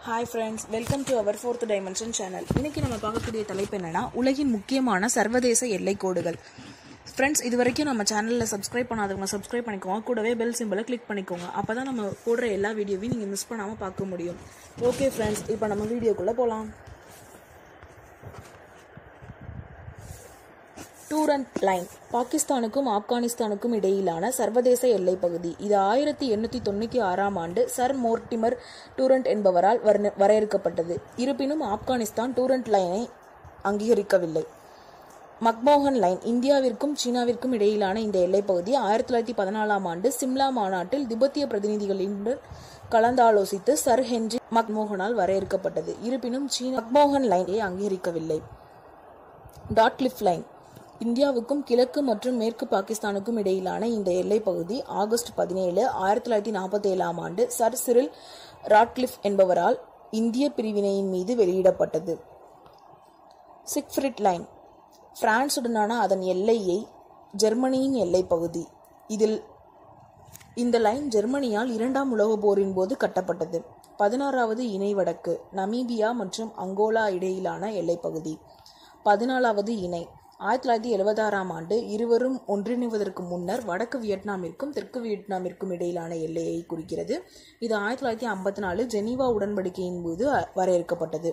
Hi friends, welcome to our 4th Dimension channel. இன்னைக்கு நம்ம பார்க்கக்கூடிய தலைப்பு என்னன்னா, உலகின் முக்கியமான சர்வதேச எல்லைக்கோடுகள். ஃப்ரெண்ட்ஸ், இது வரைக்கும் நம்ம சேனலில் சப்ஸ்கிரைப் பண்ணாதவங்க சப்ஸ்கிரைப் பண்ணிக்கோங்க. கூடவே பெல் சிம்பிளை கிளிக் பண்ணிக்கோங்க. அப்போ தான் நம்ம போடுற எல்லா வீடியோவையும் நீங்கள் மிஸ் பண்ணாமல் பார்க்க முடியும். ஓகே ஃப்ரெண்ட்ஸ், இப்போ நம்ம வீடியோக்குள்ளே போகலாம். டூரண்ட் லைன் பாகிஸ்தானுக்கும் ஆப்கானிஸ்தானுக்கும் இடையிலான சர்வதேச எல்லைப் பகுதி. இது 1896ஆம் ஆண்டு சர் மோர்டிமர் டூரண்ட் என்பவரால் வரையறுக்கப்பட்டது. இருப்பினும் ஆப்கானிஸ்தான் டூரண்ட் லைனை அங்கீகரிக்கவில்லை. மக்மோகன் லைன் இந்தியாவிற்கும் சீனாவிற்கும் இடையிலான இந்த எல்லைப்பகுதி 1914ஆம் ஆண்டு சிம்லா மாநாட்டில் திபெத்திய பிரதிநிதிகளுடன் கலந்தாலோசித்து சர் ஹென்றி மக்மோகனால் வரையறுக்கப்பட்டது. இருப்பினும் சீனா மக்மோகன் லைனை அங்கீகரிக்கவில்லை. டாட்கிளிஃப் லைன் இந்தியாவுக்கும் கிழக்கு மற்றும் மேற்கு பாகிஸ்தானுக்கும் இடையிலான இந்த எல்லைப் பகுதி ஆகஸ்ட் 17, 1947ஆம் ஆண்டு சர் சிரில் ராட்கிளிஃப் என்பவரால் இந்திய பிரிவினையின் மீது வெளியிடப்பட்டது. சிக்ஃப்ரிட் லைன் பிரான்சுடனான அதன் எல்லையை ஜெர்மனியின் எல்லைப் பகுதி. இந்த லைன் ஜெர்மனியால் 2ஆம் உலகப் போரின் போது கட்டப்பட்டது. 16வது இணை வடக்கு நமீபியா மற்றும் அங்கோலா இடையிலான எல்லைப் பகுதி. 14வது இணை 1976ஆம் ஆண்டு இருவரும் ஒன்றிணைவதற்கு முன்னர் வடக்கு வியட்நாமிற்கும் தெற்கு வியட்நாமிற்கும் இடையிலான எல்லையை குறிக்கிறது. இது 1954 ஜெனீவா உடன்படிக்கையின் போது வரையறுக்கப்பட்டது.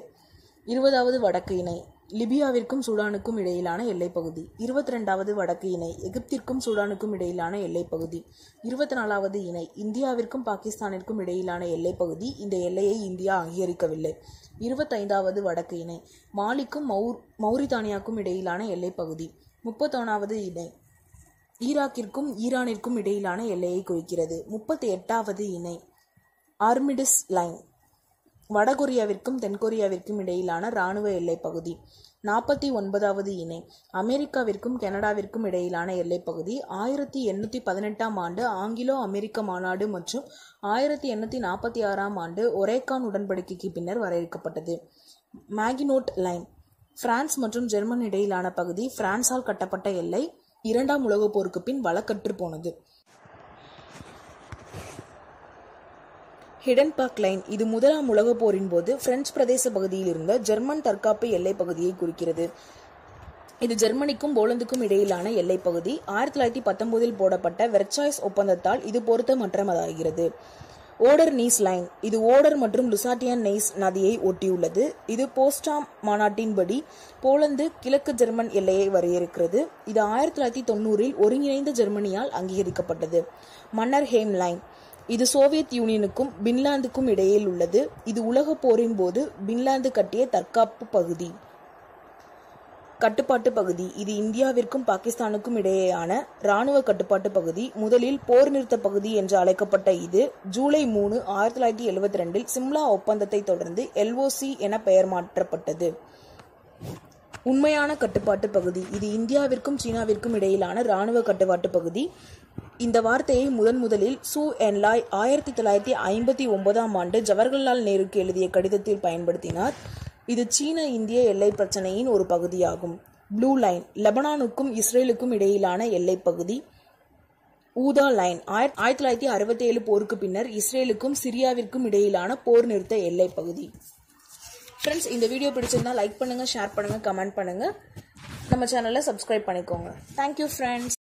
20வது வடக்கு இணை லிபியாவிற்கும் சூடானுக்கும் இடையிலான எல்லைப்பகுதி. 22வது வடக்கு இணை எகிப்திற்கும் சூடானுக்கும் இடையிலான எல்லைப்பகுதி. 24வது இணை இந்தியாவிற்கும் பாகிஸ்தானிற்கும் இடையிலான எல்லைப்பகுதி. இந்த எல்லையை இந்தியா அங்கீகரிக்கவில்லை. 25வது வடக்கு இணை மாலிக்கும் மௌரித்தானியாவுக்கும் இடையிலான எல்லைப்பகுதி. 31வது இணை ஈராக்கிற்கும் ஈரானிற்கும் இடையிலான எல்லையை குறிக்கிறது. 38வது இணை ஆர்மிடிஸ் லைன் வடகொரியாவிற்கும் தென்கொரியாவிற்கும் இடையிலான இராணுவ எல்லைப்பகுதி. 49வது இணை அமெரிக்காவிற்கும் கனடாவிற்கும் இடையிலான எல்லைப்பகுதி. 1818ஆம் ஆண்டு ஆங்கிலோ அமெரிக்க மாநாடு மற்றும் 1846ஆம் ஆண்டு ஒரேகான் உடன்படிக்கைக்கு பின்னர் வரையறுக்கப்பட்டது. மேகினோட் லைன் பிரான்ஸ் மற்றும் ஜெர்மன் இடையிலான பகுதி. பிரான்சால் கட்டப்பட்ட எல்லை 2ஆம் உலகப் போருக்கு பின் வழக்கற்று போனது. ஹிடன்பர்க் லைன் இது 1ஆம் உலகப் போரின் போது பிரெஞ்சு பிரதேச பகுதியில் இருந்த ஜெர்மன் தற்காப்பு எல்லைப் பகுதியை குறிக்கிறது. இது ஜெர்மனிக்கும் போலந்துக்கும் இடையிலான எல்லைப் பகுதி. 1919இல் போடப்பட்ட வெர்சாய்ஸ் ஒப்பந்தத்தால் இது பொருத்தமற்றதாகிறது. ஓடர் நீஸ் லைன் இது ஓடர் மற்றும் லுசாட்டியன் நெய்ஸ் நதியை ஒட்டியுள்ளது. இது போஸ்டாம் மாநாட்டின்படி போலந்து கிழக்கு ஜெர்மன் எல்லையை வரையறுக்கிறது. இது 1990இல் ஒருங்கிணைந்த ஜெர்மனியால் அங்கீகரிக்கப்பட்டது. மன்னர்ஹேம் லைன் இது சோவியத் யூனியனுக்கும் பின்லாந்துக்கும் இடையில் உள்ளது. இது உலகப் போரின் போது பின்லாந்து கட்டிய தற்காப்பு பகுதி கட்டுப்பாட்டு பகுதி. இது இந்தியாவிற்கும் பாகிஸ்தானுக்கும் இடையேயான இராணுவ கட்டுப்பாட்டு பகுதி. முதலில் போர் நிறுத்த பகுதி என்று அழைக்கப்பட்ட இது ஜூலை 3, 1972இல் சிம்லா ஒப்பந்தத்தை தொடர்ந்து LOC என பெயர் மாற்றப்பட்டது. உண்மையான கட்டுப்பாட்டு பகுதி இது இந்தியாவிற்கும் சீனாவிற்கும் இடையிலான இராணுவ கட்டுப்பாட்டு பகுதி. இந்த வார்த்தையை முதலில் சூ என்லாய் 1959ஆம் ஆண்டு ஜவஹர்லால் நேருக்கு எழுதிய கடிதத்தில் பயன்படுத்தினார். இது சீன இந்திய எல்லை பிரச்சனையின் ஒரு பகுதியாகும். ப்ளூ லைன் லெபனானுக்கும் இஸ்ரேலுக்கும் இடையிலான எல்லைப் பகுதி. ஊதா லைன் 1967 போருக்கு பின்னர் இஸ்ரேலுக்கும் சிரியாவிற்கும் இடையிலான போர் நிறுத்த எல்லைப் பகுதி. ஃப்ரெண்ட்ஸ், இந்த வீடியோ பிடிச்சிருந்தா லைக் பண்ணுங்க, ஷேர் பண்ணுங்க, கமெண்ட் பண்ணுங்க. நம்ம சேனலை சப்ஸ்கிரைப் பண்ணிக்கோங்க. Thank you friends.